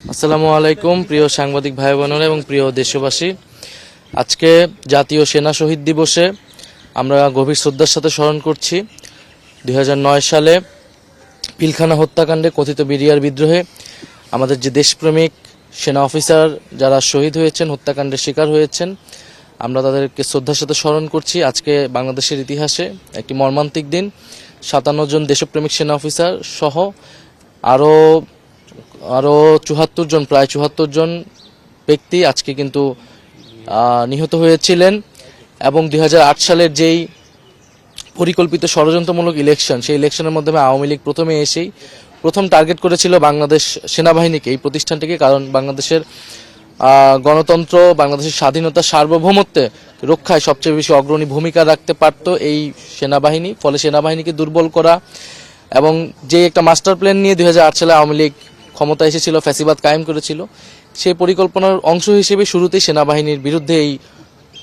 আসসালামু আলাইকুম প্রিয় সাংবাদিক ভাই বোনেরা এবং প্রিয় দেশবাসী। আজকে জাতীয় সেনা শহীদ দিবসে আমরা গভীর শ্রদ্ধার সাথে স্মরণ করছি 2009 সালে পিলখানা হত্যাকাণ্ডে কথিত বিডিআর বিদ্রোহে আমাদের যে দেশপ্রেমিক সেনা অফিসার যারা শহীদ হয়েছেন, হত্যাকাণ্ডের শিকার হয়েছেন, আমরা তাদেরকে শ্রদ্ধার সাথে স্মরণ করছি। আজকে বাংলাদেশের ইতিহাসে একটি মর্মান্তিক দিন। 57 জন দেশপ্রেমিক সেনা অফিসার সহ আরও 74 জন, প্রায় 74 জন ব্যক্তি আজকে কিন্তু নিহত হয়েছিলেন। এবং 2008 সালের যেই পরিকল্পিত ষড়যন্ত্রমূলক ইলেকশন, সেই ইলেকশনের মাধ্যমে আওয়ামী লীগ প্রথম টার্গেট করেছিল বাংলাদেশ সেনাবাহিনীকে, এই প্রতিষ্ঠানটিকে। কারণ বাংলাদেশের গণতন্ত্র, বাংলাদেশের স্বাধীনতা, সার্বভৌমত্বে রক্ষায় সবচেয়ে বেশি অগ্রণী ভূমিকা রাখতে পারত এই সেনাবাহিনী। ফলে সেনাবাহিনীকে দুর্বল করা এবং যে একটা মাস্টার প্ল্যান নিয়ে 2008 সালে আওয়ামী লীগ ক্ষমতা এসেছিল, ফ্যাসিবাদ কায়েম করেছিল, সেই পরিকল্পনার অংশ হিসেবে শুরুতেই সেনাবাহিনীর বিরুদ্ধে এই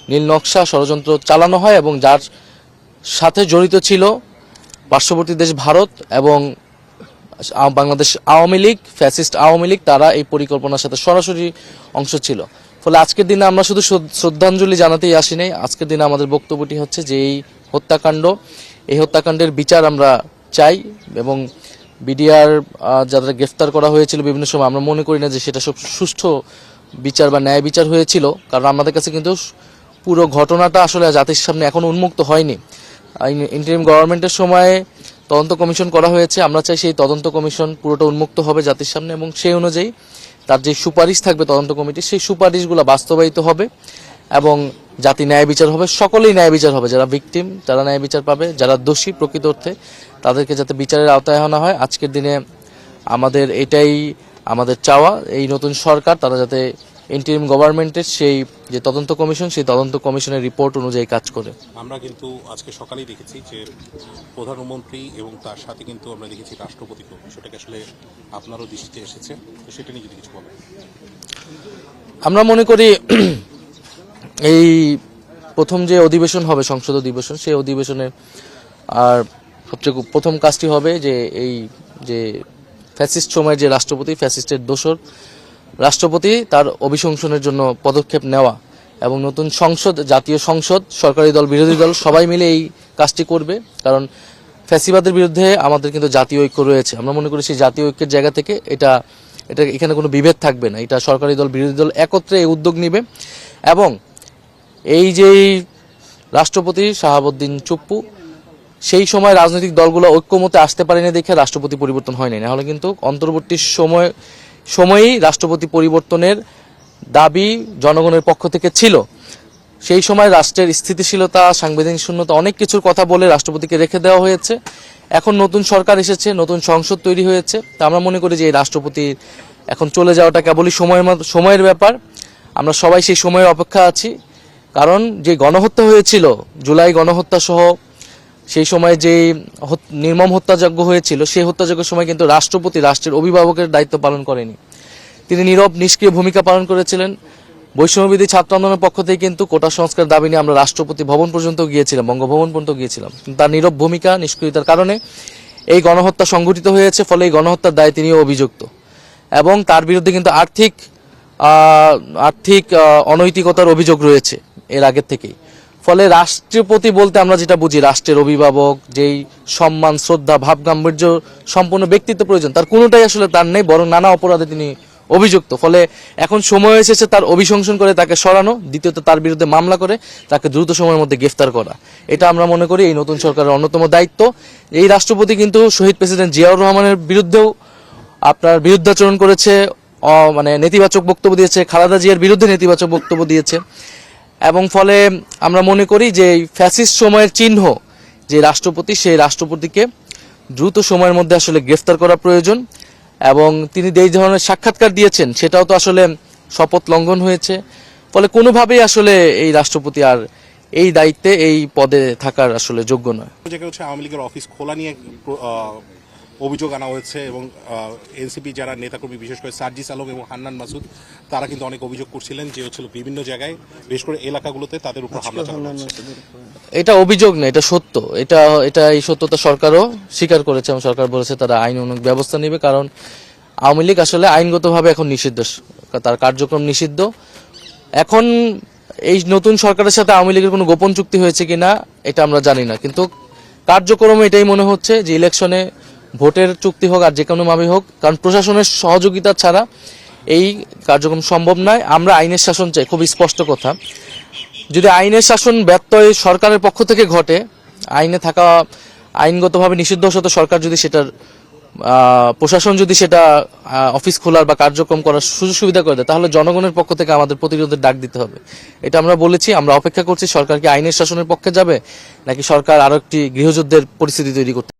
নীল নকশা ষড়যন্ত্র চালানো হয় এবং যার সাথে জড়িত ছিল পার্শ্ববর্তী দেশ ভারত এবং বাংলাদেশ আওয়ামী লীগ, ফ্যাসিস্ট আওয়ামী লীগ, তারা এই পরিকল্পনার সাথে সরাসরি অংশ ছিল। ফলে আজকের দিনে আমরা শুধু শ্রদ্ধাঞ্জলি জানাতেই আসি নাই। আজকের দিনে আমাদের বক্তব্যটি হচ্ছে যে এই হত্যাকাণ্ডের বিচার আমরা চাই এবং বিডিআর যারা গ্রেফতার করা হয়েছিল বিভিন্ন সময়, আমরা মনে করি না যে সেটা সব সুষ্ঠু বিচার বা ন্যায় বিচার হয়েছিল। কারণ আমাদের কাছে কিন্তু পুরো ঘটনাটা আসলে জাতির সামনে এখন উন্মুক্ত হয়নি। ইন্টারিম গভর্নমেন্টের সময়ে তদন্ত কমিশন করা হয়েছে। আমরা চাই সেই তদন্ত কমিশন পুরোটা উন্মুক্ত হবে জাতির সামনে এবং সেই অনুযায়ী তার যে সুপারিশ থাকবে তদন্ত কমিটির, সেই সুপারিশগুলো বাস্তবায়িত হবে এবং জাতি ন্যায় বিচার হবে। সকলেই ন্যায় বিচার হবে, যারা ভিকটিম তারা ন্যায় বিচার পাবে, যারা দোষী প্রকৃত অর্থে তাদেরকে যাতে বিচারের আওতায় আনা হয়। আজকের দিনে আমাদের এটাই আমাদের চাওয়া, এই নতুন সরকার তারা যাতে ইন্টারিম গভর্নমেন্টের সেই যে তদন্ত কমিশন, সেই তদন্ত কমিশনের রিপোর্ট অনুযায়ী কাজ করে। আমরা কিন্তু আজকে সকালেই দেখেছি যে প্রধানমন্ত্রী এবং তার সাথে কিন্তু আমরা দেখেছি রাষ্ট্রপতিকেও, সেটাকে আসলে আপনারও দৃষ্টিতে এসেছে, তো সেটা নিয়ে যদি কিছু বলেন। আমরা মনে করি এই প্রথম যে অধিবেশন হবে, সংসদ অধিবেশন, সেই অধিবেশনের আর সবচেয়ে প্রথম কাজটি হবে যে এই যে ফ্যাসিস্ট সময়ের যে রাষ্ট্রপতি, ফ্যাসিস্টের দোসর রাষ্ট্রপতি, তার অভিশংসনের জন্য পদক্ষেপ নেওয়া এবং নতুন সংসদ, জাতীয় সংসদ, সরকারি দল, বিরোধী দল সবাই মিলে এই কাজটি করবে। কারণ ফ্যাসিবাদের বিরুদ্ধে আমাদের কিন্তু জাতীয় ঐক্য রয়েছে। আমরা মনে করি সেই জাতীয় ঐক্যের জায়গা থেকে এটা এখানে কোনো বিভেদ থাকবে না। এটা সরকারি দল, বিরোধী দল একত্রে এই উদ্যোগ নেবে এবং এই যে রাষ্ট্রপতি শাহাবুদ্দিন চুপ্পু, সেই সময় রাজনৈতিক দলগুলো ঐক্যমতে আসতে পারেনি দেখে রাষ্ট্রপতি পরিবর্তন হয়নি। নাহলে কিন্তু অন্তর্বর্তী সময়েই রাষ্ট্রপতি পরিবর্তনের দাবি জনগণের পক্ষ থেকে ছিল। সেই সময় রাষ্ট্রের স্থিতিশীলতা, সাংবিধানিক শূন্যতা, অনেক কিছুর কথা বলে রাষ্ট্রপতিকে রেখে দেওয়া হয়েছে। এখন নতুন সরকার এসেছে, নতুন সংসদ তৈরি হয়েছে, তা আমরা মনে করি যে এই রাষ্ট্রপতির এখন চলে যাওয়াটা কেবলই সময়ের ব্যাপার। আমরা সবাই সেই সময়ের অপেক্ষা আছি। কারণ যে গণহত্যা হয়েছিল, জুলাই গণহত্যা সহ সেই সময় যে নির্মম হত্যাযজ্ঞ হয়েছিল, সেই হত্যাযজ্ঞের সময় কিন্তু রাষ্ট্রপতি রাষ্ট্রের অভিভাবকের দায়িত্ব পালন করেনি। তিনি নীরব নিষ্ক্রিয় ভূমিকা পালন করেছিলেন। বৈষম্যবিরোধী ছাত্র আন্দোলনের পক্ষ থেকে কিন্তু কোটা সংস্কার দাবি নিয়ে আমরা রাষ্ট্রপতি ভবন পর্যন্ত গিয়েছিলাম, বঙ্গভবন পর্যন্ত গিয়েছিলাম। তার নীরব ভূমিকা, নিষ্ক্রিয়তার কারণে এই গণহত্যা সংঘটিত হয়েছে। ফলে এই গণহত্যার দায়ে তিনিও অভিযুক্ত এবং তার বিরুদ্ধে কিন্তু আর্থিক অনৈতিকতার অভিযোগ রয়েছে এর আগের থেকেই। ফলে রাষ্ট্রপতি বলতে আমরা যেটা বুঝি, রাষ্ট্রের অভিভাবক, যেই সম্মান, শ্রদ্ধা, ভাব গাম্ভীর্য সম্পূর্ণ ব্যক্তিত্ব প্রয়োজন, তার কোনোটাই আসলে তার নেই, বরং নানা অপরাধে তিনি অভিযুক্ত। ফলে এখন সময় এসেছে তার অভিশংসন করে তাকে সরানো, দ্বিতীয়ত তার বিরুদ্ধে মামলা করে তাকে দ্রুত সময়ের মধ্যে গ্রেফতার করা। এটা আমরা মনে করি এই নতুন সরকারের অন্যতম দায়িত্ব। এই রাষ্ট্রপতি কিন্তু শহীদ প্রেসিডেন্ট জিয়াউর রহমানের বিরুদ্ধেও আপনার বিরুদ্ধাচরণ করেছে, মানে নেতিবাচক বক্তব্য দিয়েছে, খালেদা জিয়ার বিরুদ্ধে নেতিবাচক বক্তব্য দিয়েছে। এবং ফলে আমরা মনে করি যে ফ্যাসিস্ট সময়ের চিহ্ন যে রাষ্ট্রপতি, সেই রাষ্ট্রপতিকে দ্রুত সময়ের মধ্যে আসলে গ্রেফতার করা প্রয়োজন। এবং তিনি যে ধরনের সাক্ষাৎকার দিয়েছেন সেটাও তো আসলে শপথ লঙ্ঘন হয়েছে। ফলে কোনোভাবেই আসলে এই রাষ্ট্রপতি আর এই দায়িত্বে, এই পদে থাকার আসলে যোগ্য নয়। আওয়ামী লীগের অফিস খোলা নিয়ে অভিযোগ আনা হয়েছে এবং এনসিপি যারা নেতাকর্মী, বিশেষ করে সার্জিস আলম এবং হান্নান মাসুদ, তারা কিন্তু অনেক অভিযোগ করছিলেন যে বিভিন্ন জায়গায়, বিশেষ করে এলাকাগুলোতে তাদের উপর হামলা চালানো হচ্ছে। এটা অভিযোগ না, এটা সত্য। এই সত্যতা সরকারও স্বীকার করেছে এবং সরকার বলেছে তারা আইনানুগ ব্যবস্থা নেবে। কারণ আওয়ামী লীগ আসলে আইনগতভাবে এখন নিষিদ্ধ, তার কার্যক্রম নিষিদ্ধ। এখন এই নতুন সরকারের সাথে আওয়ামী লীগের কোনো গোপন চুক্তি হয়েছে কিনা এটা আমরা জানি না, কিন্তু কার্যক্রমে এটাই মনে হচ্ছে যে ইলেকশনে ভোটের চুক্তি হোক আর যে কোনো ভাবে হোক, কারণ প্রশাসনের সহযোগিতা ছাড়া এই কার্যক্রম সম্ভব নয়। আমরা আইনের শাসন চাই, খুব স্পষ্ট কথা। যদি আইনের শাসন ব্যত্যয় সরকারের পক্ষ থেকে ঘটে, আইনে থাকা আইনগতভাবে নিষিদ্ধ সত্ত্বেও সরকার যদি সেটার প্রশাসন যদি সেটা অফিস খোলার বা কার্যক্রম করার সুযোগ সুবিধা করে দেয়, তাহলে জনগণের পক্ষ থেকে আমাদের প্রতিরোধের ডাক দিতে হবে। এটা আমরা বলেছি। আমরা অপেক্ষা করছি সরকার কি আইনের শাসনের পক্ষে যাবে নাকি সরকার আরো একটি গৃহযুদ্ধের পরিস্থিতি তৈরি করতে